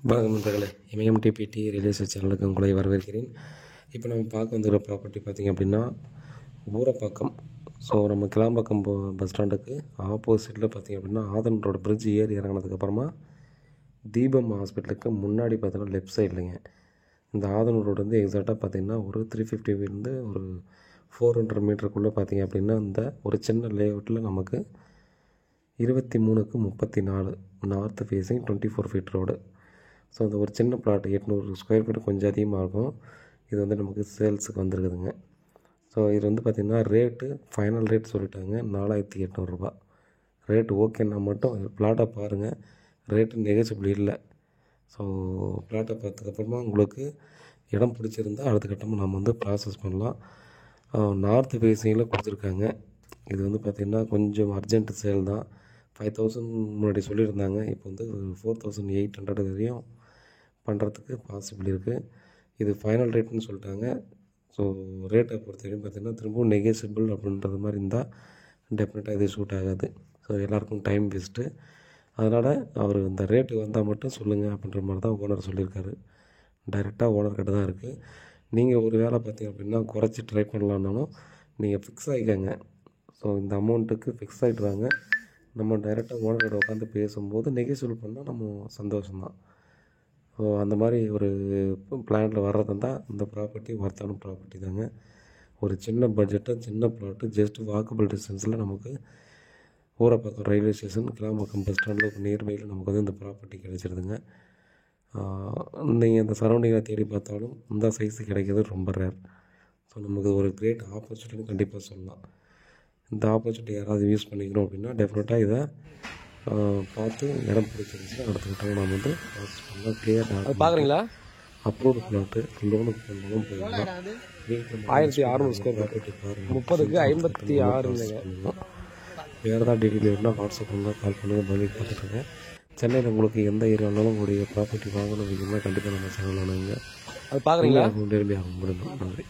வணக்கம் நண்பர்களே, எம்எம்டிபிடி real estate சேனலுக்கு உங்களை வரவேற்கிறேன். இப்போ நம்ம பார்க்க வந்துருக்க ப்ராப்பர்ட்டி பார்த்திங்க அப்படின்னா ஊரப்பாக்கம். ஸோ நம்ம கிளாம்பாக்கம் பஸ் ஸ்டாண்டுக்கு ஆப்போசிட்டில் பார்த்திங்க அப்படின்னா ஆதன் ரோடு பிரிட்ஜ் ஏறி இறங்கினதுக்கப்புறமா தீபம் ஹாஸ்பிட்டலுக்கு முன்னாடி பார்த்தோன்னா லெஃப்ட் சைட்லைங்க இந்த ஆதன் ரோடு வந்து எக்ஸாக்டாக பார்த்திங்கன்னா ஒரு 350 ஒரு 400 மீட்டருக்குள்ளே பார்த்திங்க அப்படின்னா இந்த ஒரு சின்ன லேஅவுட்டில் நமக்கு 23/34 north facing 24 feet road. So அந்த ஒரு சின்ன பிளாட் 800 ஸ்கொயர் ஃபீட் கொஞ்சம் அதிகமாக இருக்கும். இது வந்து நமக்கு சேல்ஸுக்கு வந்துருக்குதுங்க. ஸோ இது வந்து பார்த்திங்கன்னா ரேட்டு ஃபைனல் ரேட் சொல்லிட்டாங்க 4800 ரூபா. ரேட்டு ஓகேன்னா மட்டும் பிளாட்டை பாருங்கள். ரேட்டு நெகோசியபிள் இல்லை. ஸோ பிளாட்டை பார்த்ததுக்கப்புறமா உங்களுக்கு இடம் பிடிச்சிருந்தா அடுத்த கட்டமாக நம்ம வந்து ப்ராசஸ் பண்ணலாம். நார்த் ஃபேஸிங்கில் கொடுத்துருக்காங்க. இது வந்து பார்த்திங்கன்னா கொஞ்சம் அர்ஜென்ட் சேல் தான். 5000 முன்னாடி சொல்லியிருந்தாங்க. இப்போ வந்து 4800 வரையும் பண்ணுறதுக்கு பாசிபிள் இருக்குது. இது ஃபைனல் ரேட்டுன்னு சொல்லிட்டாங்க. ஸோ ரேட்டை பொறுத்த வரைக்கும் பார்த்திங்கன்னா திரும்பவும் நெகோசியபிள் அப்படின்றது மாதிரி இருந்தால் டெஃபினட்டாக இது ஷூட் ஆகாது. ஸோ எல்லாேருக்கும் டைம் வேஸ்ட்டு. அதனால் அவர் இந்த ரேட்டு வந்தால் மட்டும் சொல்லுங்கள் அப்படின்ற மாதிரி தான் ஓனர் சொல்லியிருக்காரு. டைரெக்டாக ஓனர்கிட்ட தான் இருக்குது. நீங்கள் ஒரு வேலை பார்த்திங்க அப்படின்னா குறைச்சி ட்ரை பண்ணலான்னாலும் நீங்கள் ஃபிக்ஸ் ஆகிக்கங்க. ஸோ இந்த அமௌண்ட்டுக்கு ஃபிக்ஸ் ஆகிடுவாங்க. நம்ம டைரெக்டாக ஓனர்கிட்ட உட்காந்து பேசும்போது நெகோசியபிள் பண்ணால் நம்ம சந்தோஷம்தான். ஸோ அந்த மாதிரி ஒரு பிளானில் வர்றது தான் இந்த ப்ராப்பர்ட்டி ஒர்த்தான ப்ராப்பர்ட்டி தாங்க. ஒரு சின்ன பட்ஜெட்டாக சின்ன ப்ளாட்டு ஜஸ்ட் வாக்கபிள் டிஸ்டன்ஸில் நமக்கு Urapakkam railway station Kilambakkam bus ஸ்டாண்டில் நியர்பையில் நமக்கு வந்து இந்த ப்ராப்பர்ட்டி கிடைச்சிருதுங்க. நீங்கள் அந்த சரௌண்டிங்கை தேடி பார்த்தாலும் இந்த சைஸு கிடைக்கிறது ரொம்ப ரேர். ஸோ நமக்கு ஒரு கிரேட் ஆப்பர்ச்சுனிட்டின்னு கண்டிப்பாக சொல்லலாம். இந்த ஆப்பர்ச்சுனிட்டி யாராவது யூஸ் பண்ணிக்கணும் அப்படின்னா டெஃபினட்டாக இதை பார்த்து இடம் பிடிச்சிருந்துச்சுன்னா அடுத்த கட்டமாக நம்ம வந்து ப்ராசஸ் பண்ணலாம். கிளியர் பார்க்குறீங்களா? அப்ரூவ்டு பிளாட்டு லோனுக்கு போனாலும் போயிடலாம். 1600 ஸ்கொயர் ஃபீட் பாருங்கள். 30க்கு 56 வேறு ஏதாவது டீட்டெயில் இருந்தால் வாட்ஸ்அப் பண்ணுங்கள், கால் பண்ணுங்கள், பதில் பார்த்துட்டுருங்க. சென்னையில் உங்களுக்கு எந்த ஏரியாவிலும் உங்களுடைய ப்ராப்பர்ட்டி வாங்கணும் அப்படின்னா கண்டிப்பாக நம்ம சேனல் வேணுங்க. அது பார்க்குறீங்களா? டெலிவரி ஆகும். நன்றி.